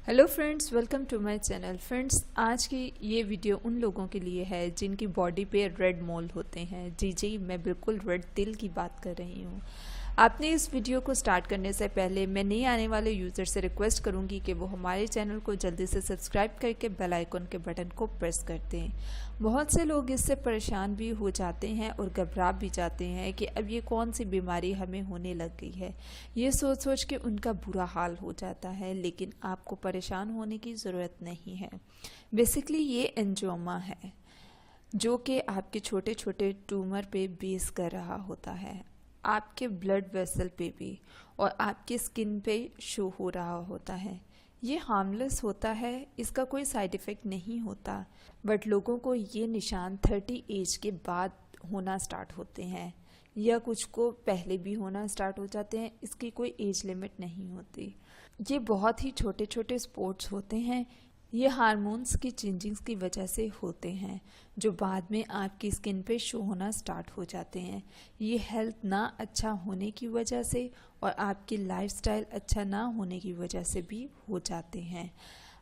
Hello friends, welcome to my channel. Friends, आज की ये वीडियो उन लोगों के लिए है जिनकी बॉडी पे रेड मोल होते हैं। जी, मैं बिल्कुल रेड तिल की बात कर रही हूँ। आपने इस वीडियो को स्टार्ट करने से पहले मैं नए आने वाले यूज़र से रिक्वेस्ट करूँगी कि वो हमारे चैनल को जल्दी से सब्सक्राइब करके बेल आइकन के बटन को प्रेस कर दें। बहुत से लोग इससे परेशान भी हो जाते हैं और घबरा भी जाते हैं कि अब ये कौन सी बीमारी हमें होने लग गई है। ये सोच सोच के उनका बुरा हाल हो जाता है, लेकिन आपको परेशान होने की ज़रूरत नहीं है। बेसिकली ये एंजियोमा है जो कि आपके छोटे छोटे ट्यूमर पे बेस कर रहा होता है, आपके ब्लड वेसल पे भी और आपकी स्किन पे शो हो रहा होता है। ये हार्मलेस होता है, इसका कोई साइड इफ़ेक्ट नहीं होता, बट लोगों को ये निशान 30 एज के बाद होना स्टार्ट होते हैं या कुछ को पहले भी होना स्टार्ट हो जाते हैं। इसकी कोई एज लिमिट नहीं होती। ये बहुत ही छोटे छोटे स्पॉट्स होते हैं। ये हार्मोन्स की चेंजिंग्स की वजह से होते हैं जो बाद में आपकी स्किन पे शो होना स्टार्ट हो जाते हैं। ये हेल्थ ना अच्छा होने की वजह से और आपकी लाइफस्टाइल अच्छा ना होने की वजह से भी हो जाते हैं।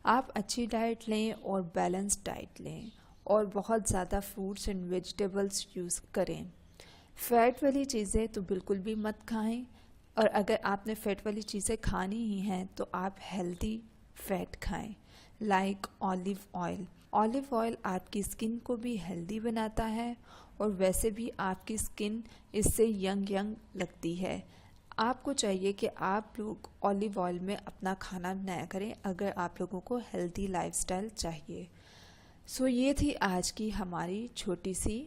आप अच्छी डाइट लें और बैलेंस डाइट लें और बहुत ज़्यादा फ्रूट्स एंड वेजिटेबल्स यूज़ करें। फैट वाली चीज़ें तो बिल्कुल भी मत खाएं, और अगर आपने फैट वाली चीज़ें खानी ही हैं तो आप हेल्दी फैट खाएं, like olive oil. Olive oil आपकी स्किन को भी हेल्दी बनाता है और वैसे भी आपकी स्किन इससे यंग यंग लगती है। आपको चाहिए कि आप लोग ऑलिव ऑयल में अपना खाना बनाया करें अगर आप लोगों को हेल्दी लाइफस्टाइल चाहिए। सो ये थी आज की हमारी छोटी सी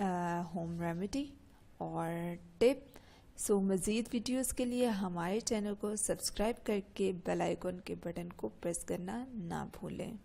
होम रेमेडी और टिप। सो मज़ीद वीडियोस के लिए हमारे चैनल को सब्सक्राइब करके बेल आइकन के बटन को प्रेस करना ना भूलें।